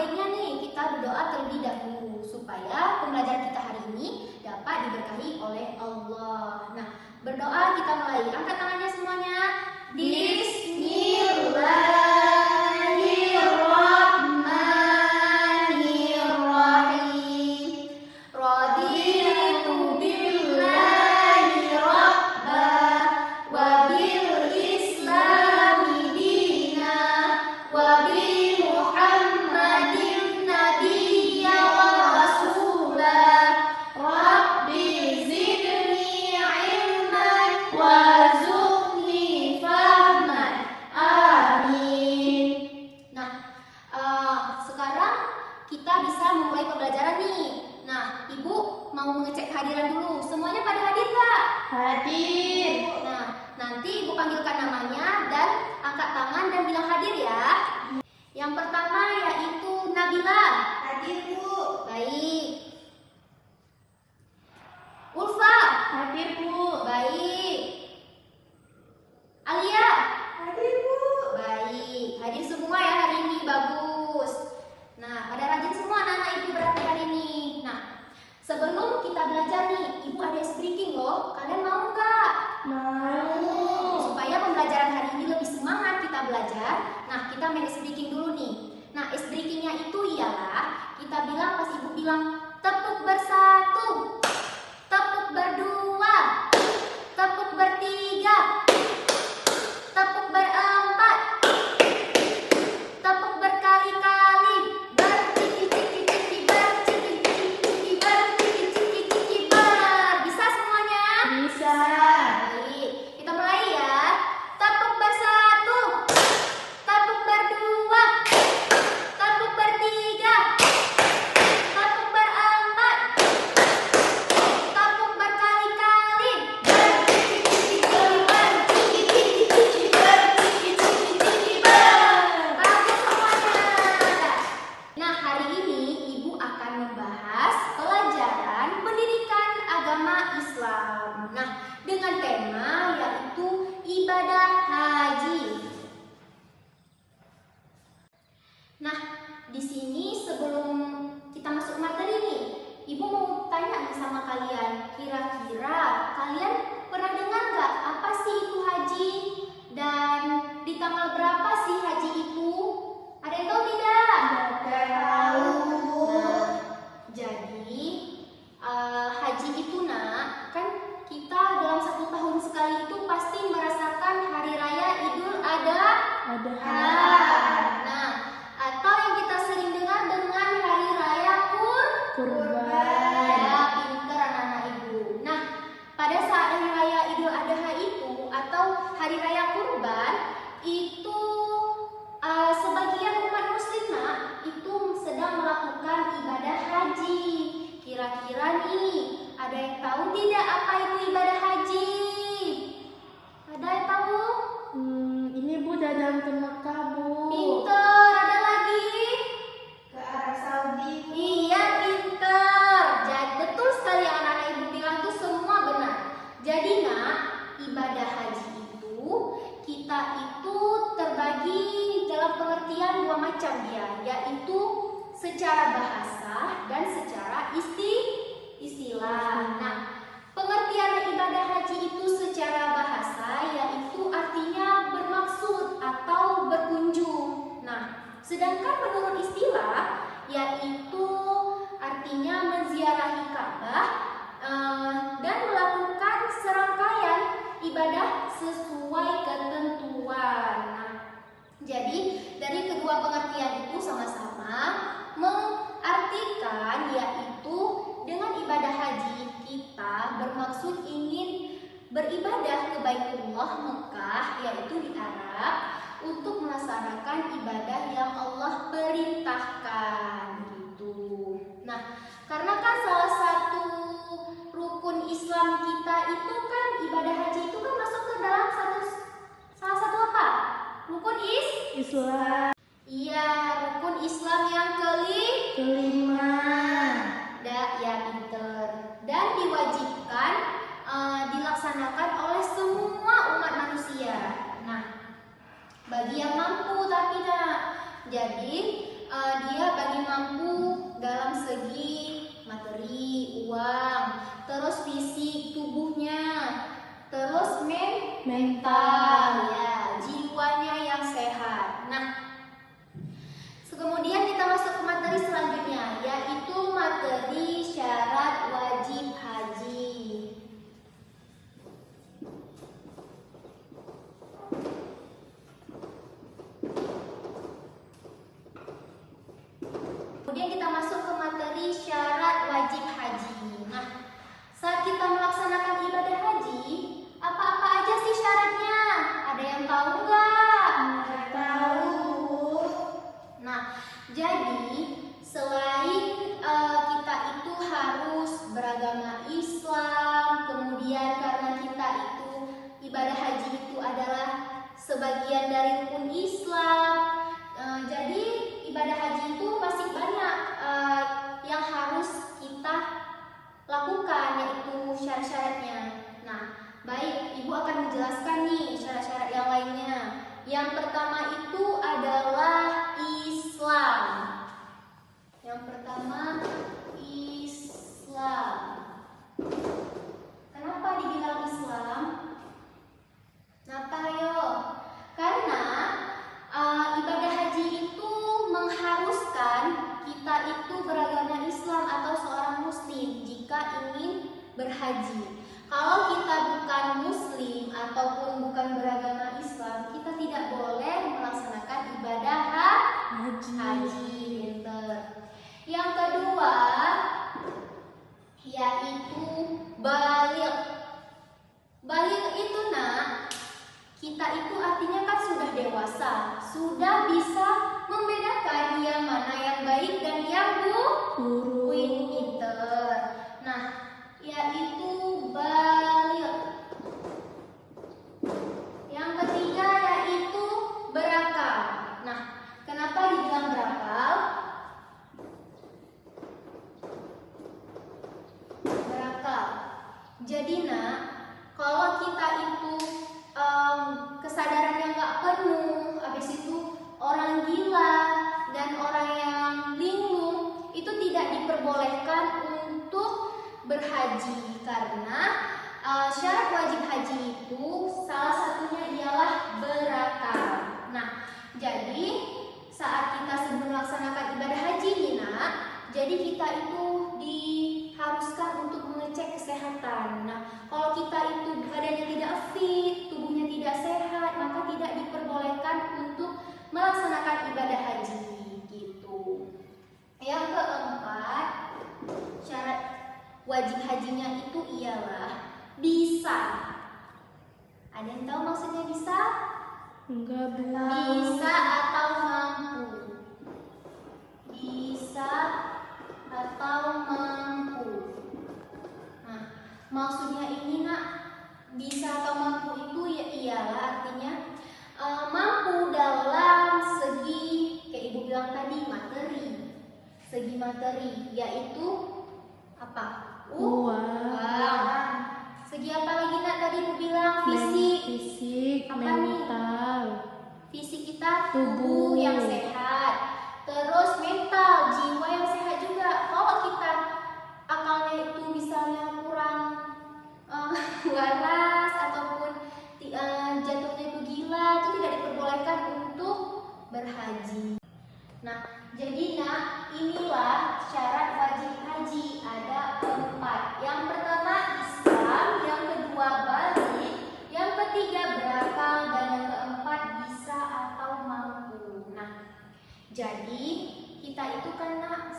baiknya nih kita berdoa terlebih dahulu supaya pembelajaran kita hari ini dapat diberkahi oleh Allah. Nah, berdoa kita mulai. Angkat tangannya semuanya. Bismillahirrahmanirrahim. Raditu billahi rabba wa bil islami dina wa bi Muhammadin nabiyya wa rasula. Rabbi zidni ilman warzuqni fahman. Amin. Nah, sekarang kita bisa memulai pembelajaran nih. Nah, Ibu mau mengecek kehadiran dulu. Semuanya pada hadir nggak? Hadir. Nah, nanti Ibu panggilkan namanya dan angkat tangan dan bilang hadir ya. Yang pertama yaitu Nabila. Hadir, Bu. Baik. Ulfa. Hadir, Bu. Baik. Alia. Hadir, Bu. Baik. Hadir semua ya hari ini. Bagus. Nah, pada rajin semua anak-anak Ibu berarti hari ini. Nah, sebelum kita belajar nih, Ibu ada ice breaking loh. Kalian mau nggak? Mau. Supaya pembelajaran hari ini lebih semangat kita belajar. Nah, kita main ice breaking dulu nih. Nah, ice breakingnya itu ialah kita bilang pas Ibu bilang tepuk bersatu, tepuk berdua, tepuk bertiga, tepuk berempat, tepuk berkali-kali, berciki-ciki-ciki, berciki-ciki-ciki, berciki-ciki-ciki, ber. Bisa semuanya? Bisa. Baik, kita mulai ya. Tepuk bersatu, tepuk berdua, tepuk bertiga, tepuk berempat, tepuk berkali-kali, berciki-ciki-ciki, berciki-ciki-ciki, berciki-ciki-ciki, ber. Bagus semuanya. Nah, hari ini Ibu akan membahas pelajaran pendidikan agama Islam. Nah, dengan tema yaitu ibadah haji. Nah, di sini sebelum kita masuk materi nih, Ibu mau tanya nih sama kalian, kira-kira kalian pernah dengar nggak apa sih itu haji? Dan di tanggal berapa sih haji itu? Ada yang tahu tidak? Tahu. Nah, jadi haji itu nak, kan kita dalam 1 tahun sekali itu pasti merasakan hari raya Idul Adha. Nah, atau yang kita sering dengar dengan hari raya Kurban. Ya, pinter anak-anak Ibu. Nah, pada saat hari raya Idul Adha itu atau hari raya kurban itu sebagian umat muslim nak itu sedang melakukan ibadah haji. Kira-kira nih, ada yang tahu tidak apa itu ibadah haji? Ada yang tahu? Ini Bu jalan ke Mekah, Bu. Pinter, ada lagi? Ke Arab Saudi, Bu. Iya, pinter. Jadi betul sekali yang anak-anak Ibu bilang itu semua benar. Jadi nak, ibadah haji itu kita itu terbagi dalam pengertian 2 macam dia, yaitu secara bahasa dan secara istilah. Nah, pengertian ibadah haji itu secara bahasa yaitu artinya bermaksud atau berkunjung. Nah, sedangkan menurut istilah yaitu artinya menziarahi Ka'bah dan melakukan serangkaian ibadah sesuai ketentuan. Nah, jadi dari kedua pengertian itu sama-sama mengartikan yaitu dengan ibadah haji kita bermaksud ingin beribadah ke Baitullah Mekah yaitu di Arab untuk melaksanakan ibadah yang Allah perintahkan gitu. Nah, karena kan salah satu rukun Islam kita itu kan ibadah haji itu kan masuk ke dalam salah satu apa? Rukun Islam. Iya, rukun Islam yang Kelima. ya pinter. Dan diwajibkan dilaksanakan oleh semua umat manusia. Nah, bagi yang mampu tapi nak. Jadi dia bagi kemudian kita masuk ke materi syarat wajib haji. Nah, saat kita melaksanakan ibadah haji, apa-apa aja sih syaratnya? Ada yang tahu nggak? Tahu. Nah, jadi selain kita itu harus beragama Islam, kemudian karena kita itu ibadah haji itu adalah sebagian dari rukun Islam, jadi ibadah haji itu masih banyak yang harus kita lakukan, yaitu syarat-syaratnya. Nah, baik, Ibu akan menjelaskan nih syarat-syarat yang lainnya. Yang pertama itu adalah Islam. Yang pertama Islam. Kenapa dibilang Islam? Kenapa yo? Karena ibadah haji itu mengharuskan kita itu beragama Islam atau seorang muslim jika ingin berhaji. Kalau kita bukan muslim ataupun bukan beragama Islam, kita tidak boleh melaksanakan ibadah haji. Pinter. Yang kedua yaitu baligh. Baligh itu kita itu artinya kan sudah dewasa, sudah bisa membedakan yang mana yang baik dan yang buruk. Pinter. Nah, yaitu baligh. Yang ketiga yaitu berakal. Nah, kenapa dibilang berakal? Berakal. Jadi kalau kita itu kesadarannya nggak penuh, habis itu orang gila dan orang yang linglung itu tidak diperbolehkan untuk berhaji karena syarat wajib haji itu salah satunya ialah berakal. Nah, jadi saat kita sedang melaksanakan ibadah haji jadi kita itu diharuskan untuk mengecek kesehatan. Nah, kalau kita itu badannya tidak fit, tubuhnya tidak sehat, maka tidak diperbolehkan untuk melaksanakan ibadah haji gitu. Yang keempat, syarat wajib hajinya itu ialah bisa. Ada yang tahu maksudnya bisa? Enggak, Bu. Bisa atau mampu. Bisa atau mampu. Nah, maksudnya ini bisa atau mampu itu ialah artinya mampu dalam segi, kayak Ibu bilang tadi, materi. Segi materi, yaitu apa? Uang. Segi apa lagi tadi Ibu bilang? Fisik. Apa mental. Fisik kita Tubuh. yang sehat. Terus mental, jiwa yang sehat juga. Kalau kita akalnya itu misalnya kurang waras ataupun jatuhnya itu gila, itu tidak diperbolehkan untuk berhaji. Nah, jadi inilah syarat wajib haji. Ada 4. Yang pertama Islam, yang kedua baligh, yang ketiga berakal, dan yang keempat bisa atau mampu. Nah, jadi kita itu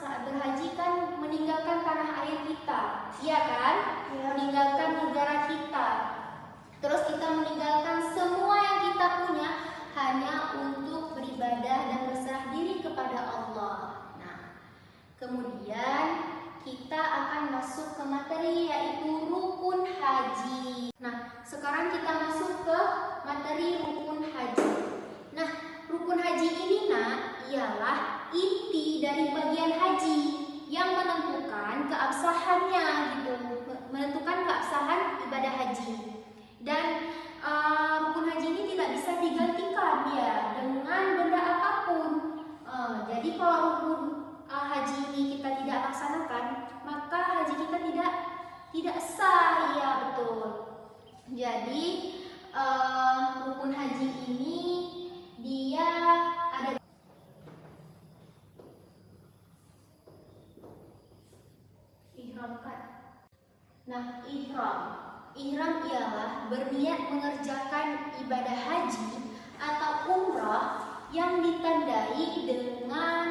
saat berhaji kan meninggalkan tanah air kita, iya kan? Ya. Meninggalkan negara kita. Terus kita meninggalkan semua yang kita punya hanya untuk beribadah dan berserah diri kepada Allah. Nah, kemudian kita akan masuk ke materi yaitu rukun haji. Nah, sekarang kita masuk ke materi rukun haji. Nah, rukun haji ini ialah inti dari bagian haji yang menentukan keabsahannya gitu, menentukan keabsahan ibadah haji. Dan rukun haji ini tidak bisa digantikan ya dengan benda apapun. Jadi kalau rukun haji ini kita tidak laksanakan, maka haji kita tidak sah, ya betul. Jadi rukun haji ini dia ada ihram kan. Nah, ihram ialah berniat mengerjakan ibadah haji atau umrah yang ditandai dengan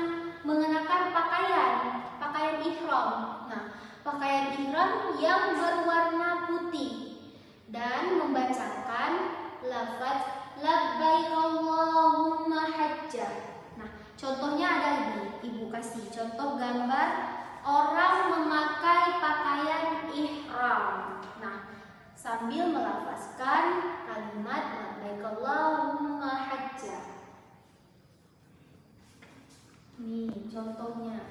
mengenakan pakaian pakaian ihram yang berwarna putih dan membacakan lafaz labbaik Allahumma hajja. Nah, contohnya ada ini, Ibu kasih contoh gambar orang memakai pakaian ihram. Nah, sambil melafazkan kalimat labbaik Allahumma hajja. Nih contohnya.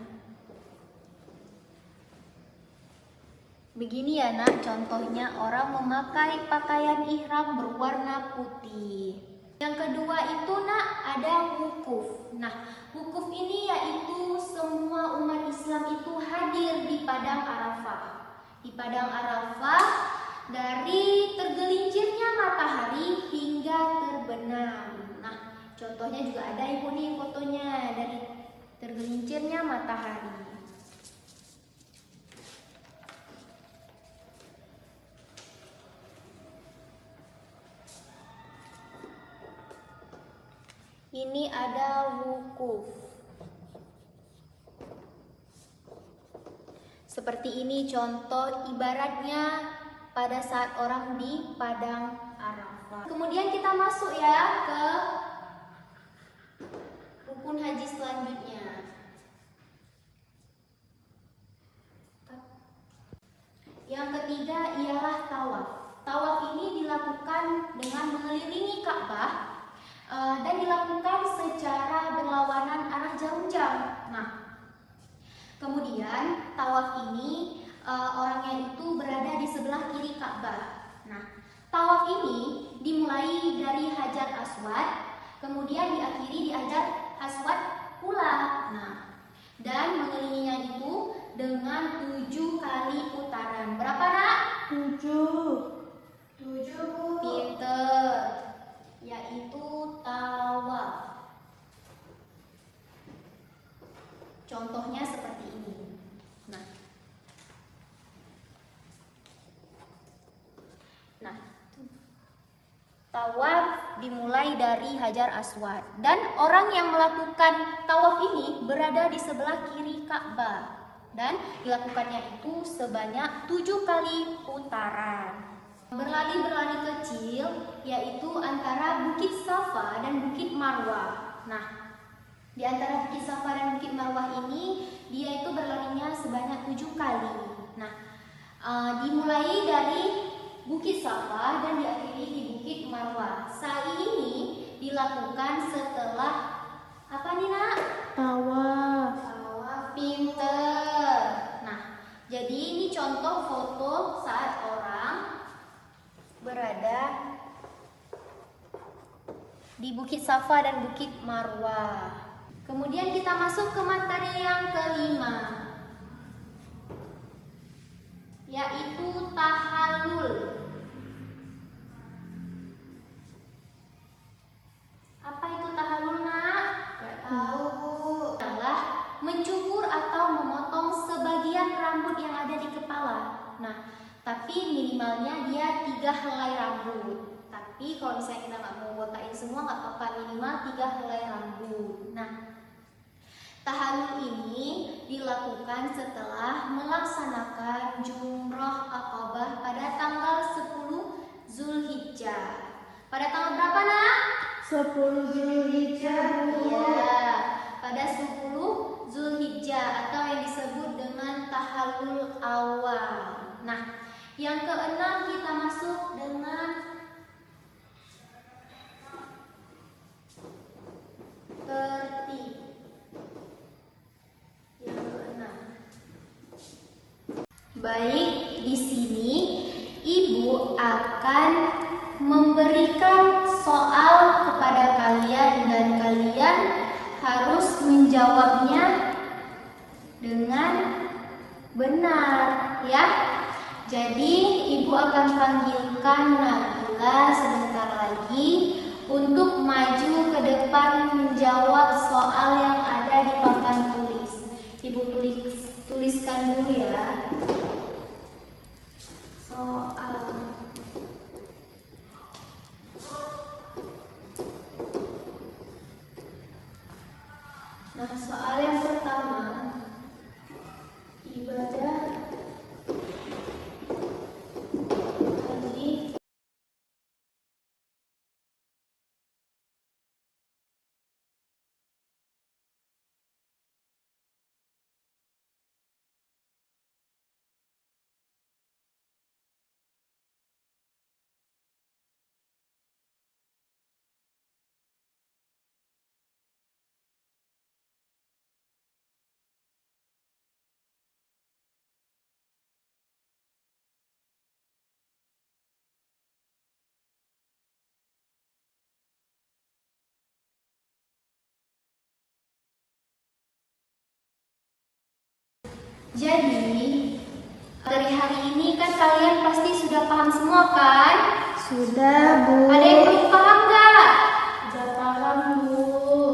Begini ya nak, contohnya orang memakai pakaian ihram berwarna putih. Yang kedua itu nak ada wukuf. Nah, wukuf ini yaitu semua umat Islam itu hadir di Padang Arafah. Di Padang Arafah dari tergelincirnya matahari hingga terbenam. Nah, contohnya juga ada ibu nih fotonya dari tergelincirnya matahari. Ini ada wukuf. Seperti ini contoh ibaratnya pada saat orang di Padang Arafah. Kemudian kita masuk ya ke rukun haji selanjutnya. Yang ketiga ialah tawaf. Tawaf ini dilakukan dengan mengelilingi Ka'bah dan dilakukan secara berlawanan arah jarum jam. Nah, kemudian tawaf ini orangnya itu berada di sebelah kiri Ka'bah. Nah, tawaf ini dimulai dari Hajar Aswad, kemudian diakhiri di Hajar Aswad pula. Nah, dan mengelilinginya itu dengan 7 kali putaran. Berapa nak? 7. 7 Bu. Pinter. Yaitu tawaf. Contohnya seperti ini. Nah, tawaf dimulai dari Hajar Aswad dan orang yang melakukan tawaf ini berada di sebelah kiri Ka'bah dan dilakukannya itu sebanyak 7 kali putaran. Berlari-berlari kecil yaitu antara Bukit Safa dan Bukit Marwah. Nah, di antara Bukit Safa dan Bukit Marwah ini dia itu berlarinya sebanyak 7 kali. Nah, dimulai dari Bukit Safa dan diakhiri di Bukit Marwah. Sa'i ini dilakukan setelah apa nih nak? Tawaf. Tawaf. Pinter. Nah, jadi ini contoh foto saat orang berada di Bukit Safa dan Bukit Marwah. Kemudian kita masuk ke materi yang kelima, yaitu tahallul. Apa itu tahallul nak? Gak tahu Bu. Adalah mencukur atau memotong sebagian rambut yang ada di kepala. Nah, tapi minimalnya dia 3 helai rambut. Tapi kalau misalnya kita nggak mau botakin semua nggak apa-apa, minimal 3 helai rambut. Nah, tahallul ini dilakukan setelah melaksanakan jumrah Aqabah pada tanggal 10 Zulhijjah. Pada tanggal berapa nak? 10 Zulhijjah. Iya, pada 10 Zulhijjah atau yang disebut dengan tahallul awal. Nah, yang keenam kita masuk dengan tertib. Yang keenam. Baik, di sini Ibu akan memberikan soal kepada kalian dan kalian harus menjawabnya dengan benar, ya. Jadi Ibu akan panggilkan Nabila sebentar lagi untuk maju ke depan menjawab soal yang ada di papan tulis. Ibu tuliskan dulu ya. Soal. Nah, soal yang pertama, ibadah Jadi, dari hari ini kan kalian pasti sudah paham semua kan? Sudah, Bu. Ada yang belum paham nggak? Sudah paham, Bu.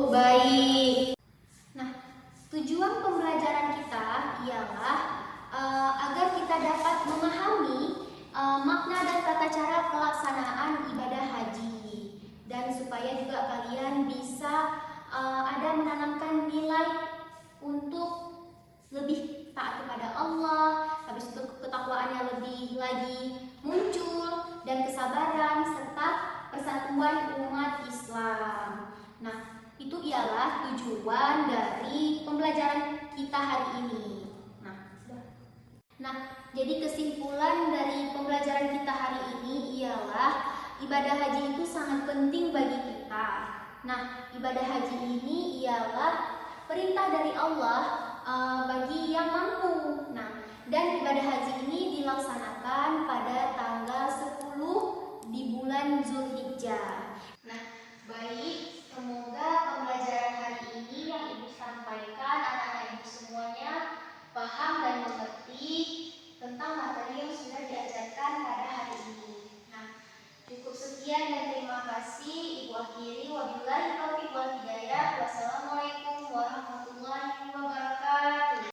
Baik. Nah, tujuan pembelajaran kita ialah agar kita dapat memahami makna dan tata cara pelaksanaan ibadah haji, dan supaya juga kalian bisa ada menanamkan nilai untuk lebih taat kepada Allah, habis itu ketakwaannya lebih lagi muncul, dan kesabaran serta persatuan umat Islam. Nah, itu ialah tujuan dari pembelajaran kita hari ini. Nah, jadi kesimpulan dari pembelajaran kita hari ini ialah ibadah haji itu sangat penting bagi kita. Nah, ibadah haji ini ialah perintah dari Allah bagi yang mampu. Nah, dan ibadah haji ini dilaksanakan pada tanggal 10 di bulan Zulhijjah. Nah, baik, semoga pembelajaran hari ini yang Ibu sampaikan anak-anak Ibu semuanya paham dan mengerti tentang materi yang sudah diajarkan pada hari ini. Nah, cukup sekian dan terima kasih. Ibu akhiri, wabillahi taufiq wal hidayah.